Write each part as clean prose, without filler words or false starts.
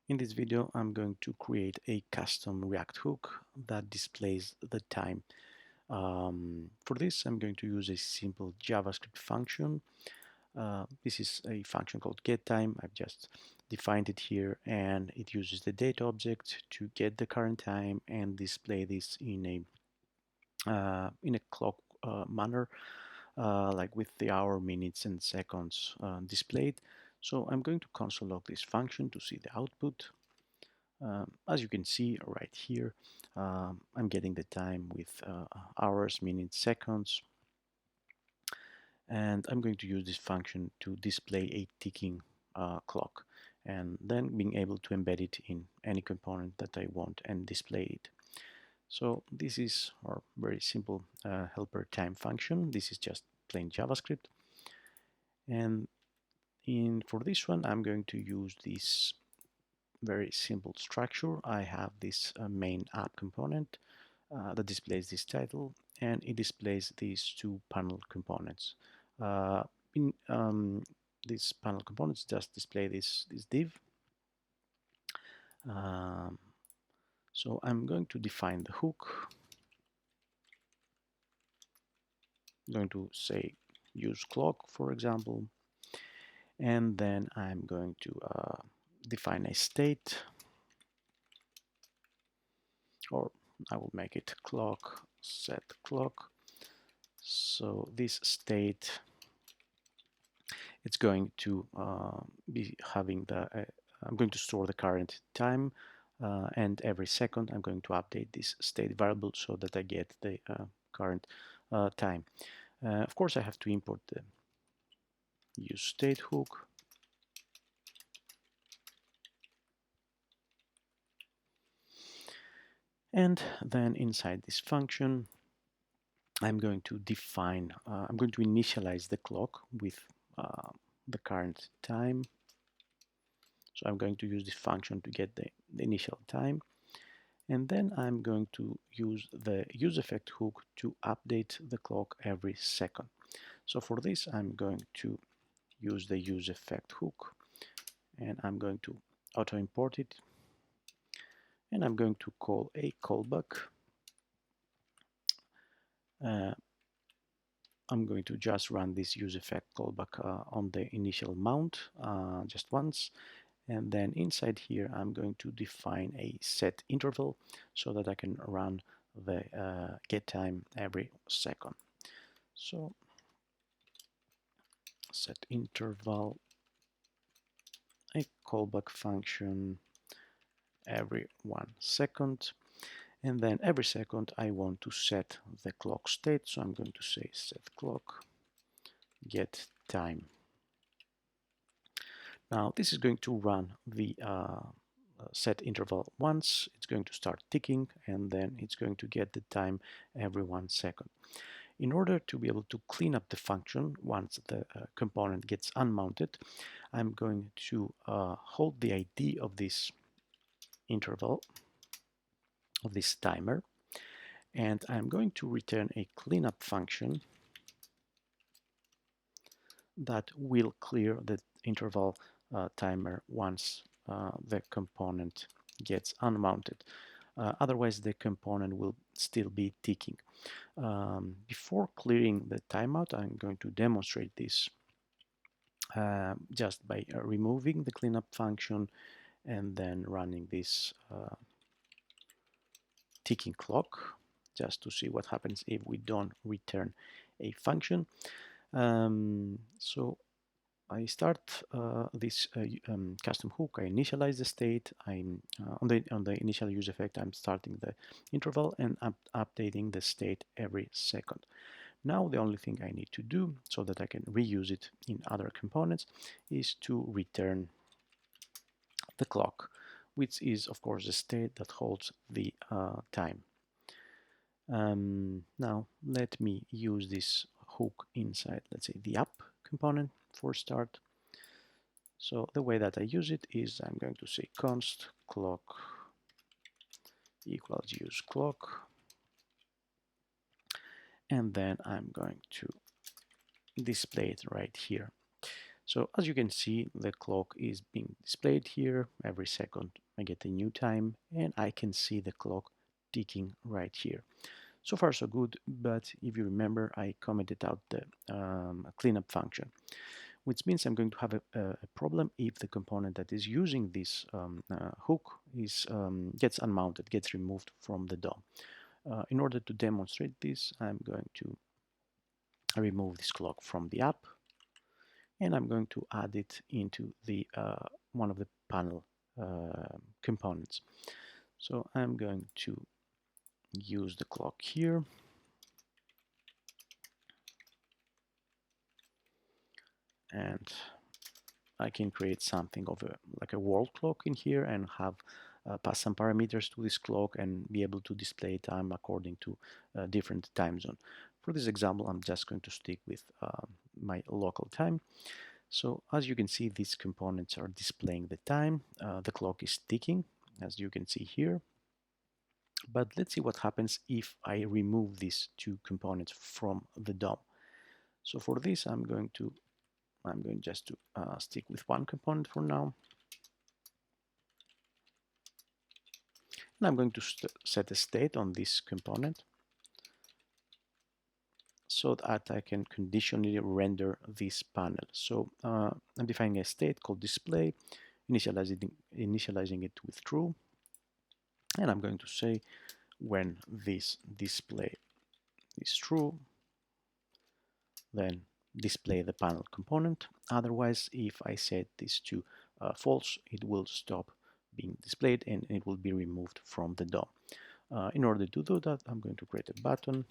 In this video, I'm going to create a custom React hook that displays the time. For this, I'm going to use a simple JavaScript function. This is a function called getTime. I've just defined it here, and it uses the data object to get the current time and display this in a clock manner, like with the hour, minutes, and seconds displayed. So I'm going to console log this function to see the output. As you can see right here, I'm getting the time with hours, minutes, seconds, and I'm going to use this function to display a ticking clock, and then being able to embed it in any component that I want and display it. So this is our very simple helper time function. This is just plain JavaScript, and for this one, I'm going to use this very simple structure. I have this main app component that displays this title, and it displays these two panel components. In these panel components just display this div. So I'm going to define the hook. I'm going to say useClock, for example, and then I'm going to define a state, or I will make it clock set clock. So this state, it's going to be having I'm going to store the current time, and every second I'm going to update this state variable so that I get the current time. Of course, I have to import the useState hook. And then inside this function, I'm going to initialize the clock with the current time. So I'm going to use this function to get the initial time. And then I'm going to use the useEffect hook to update the clock every second. So for this, I'm going to use the useEffect hook, and I'm going to auto import it, and I'm going to call a callback. I'm going to just run this useEffect callback on the initial mount just once. And then inside here, I'm going to define a set interval so that I can run the get time every second. So set interval, a callback function every 1 second. And then every second I want to set the clock state. So I'm going to say set clock get time. Now this is going to run the set interval once. It's going to start ticking, and then it's going to get the time every 1 second. In order to be able to clean up the function once the component gets unmounted, I'm going to hold the ID of this interval, of this timer, and I'm going to return a cleanup function that will clear the interval timer once the component gets unmounted. Otherwise, the component will still be ticking. Before clearing the timeout, I'm going to demonstrate this just by removing the cleanup function and then running this ticking clock, just to see what happens if we don't return a function. So I start this custom hook. I initialize the state. I'm on the initial useEffect. I'm starting the interval and updating the state every second. Now the only thing I need to do so that I can reuse it in other components is to return the clock, which is of course the state that holds the time. Now let me use this hook inside, let's say, the app component for start. So the way that I use it is I'm going to say const clock equals useClock, and then I'm going to display it right here. So as you can see, the clock is being displayed here. Every second I get a new time, and I can see the clock ticking right here. So far so good, but if you remember, I commented out the cleanup function, which means I'm going to have a problem if the component that is using this hook gets unmounted, gets removed from the DOM. In order to demonstrate this, I'm going to remove this clock from the app, and I'm going to add it into the one of the panel components. So I'm going to use the clock here, and I can create something of like a world clock in here and have pass some parameters to this clock and be able to display time according to different time zone. For this example, I'm just going to stick with my local time. So as you can see, these components are displaying the time. The clock is ticking, as you can see here. But let's see what happens if I remove these two components from the DOM. So for this, I'm going just to stick with one component for now. And I'm going to set a state on this component so that I can conditionally render this panel. So I'm defining a state called display, initializing it with true, and I'm going to say when this display is true, then display the panel component. Otherwise, if I set this to false, it will stop being displayed and it will be removed from the DOM. In order to do that, I'm going to create a button.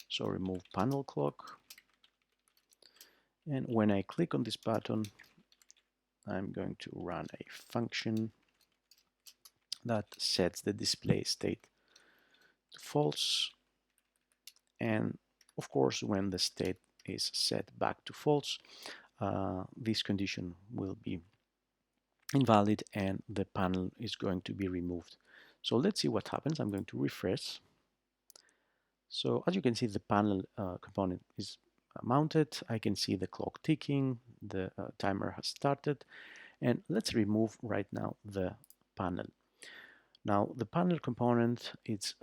So remove panel clock. And when I click on this button, I'm going to run a function that sets the display state to false. And of course, when the state is set back to false, this condition will be invalid and the panel is going to be removed. So let's see what happens. I'm going to refresh. So as you can see, the panel component is mounted. I can see the clock ticking, the timer has started, and let's remove right now the panel. Now the panel component it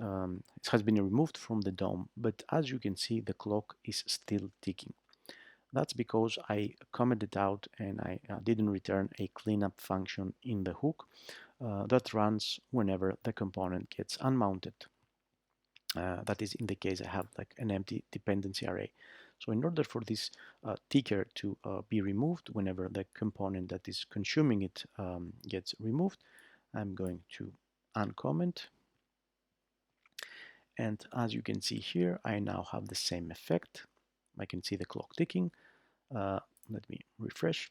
has been removed from the DOM, but as you can see, the clock is still ticking. That's because I commented out and I didn't return a cleanup function in the hook that runs whenever the component gets unmounted. That is in the case I have like an empty dependency array. So in order for this ticker to be removed whenever the component that is consuming it gets removed, I'm going to uncomment. And as you can see here, I now have the same effect. I can see the clock ticking. Let me refresh.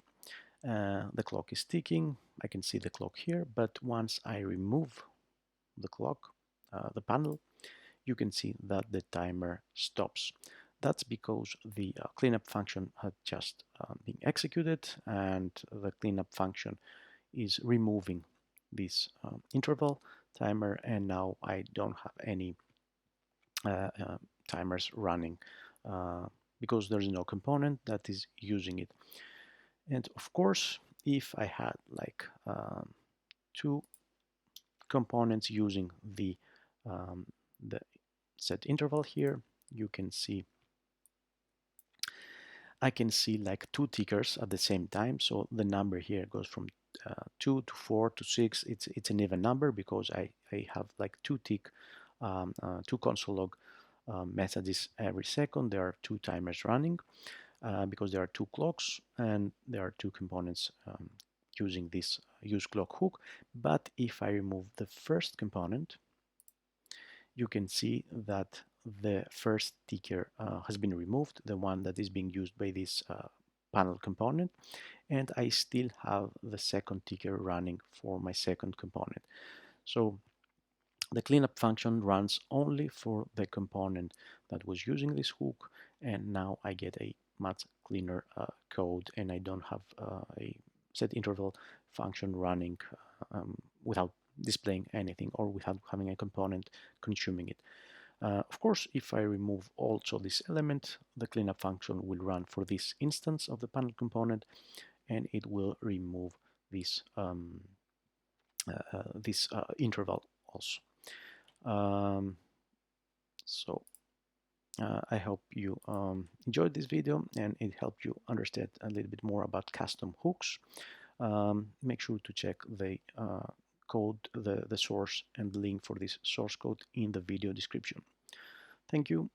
The clock is ticking. I can see the clock here, but once I remove the clock, the panel, you can see that the timer stops. That's because the cleanup function had just been executed, and the cleanup function is removing this interval timer, and now I don't have any timers running because there is no component that is using it. And of course, if I had like two components using the set interval here, you can see I can see like two tickers at the same time. So the number here goes from 2 to 4 to 6. It's an even number because I have like two console log messages every second. There are two timers running because there are two clocks and there are two components using this useClock hook. But if I remove the first component, you can see that the first ticker has been removed, the one that is being used by this panel component, and I still have the second ticker running for my second component. So the cleanup function runs only for the component that was using this hook, and now I get a much cleaner code, and I don't have a set interval function running without displaying anything or without having a component consuming it. Of course, if I remove also this element, the cleanup function will run for this instance of the panel component, and it will remove this interval also. So I hope you enjoyed this video and it helped you understand a little bit more about custom hooks. Make sure to check the code, the source and the link for this source code in the video description. Thank you.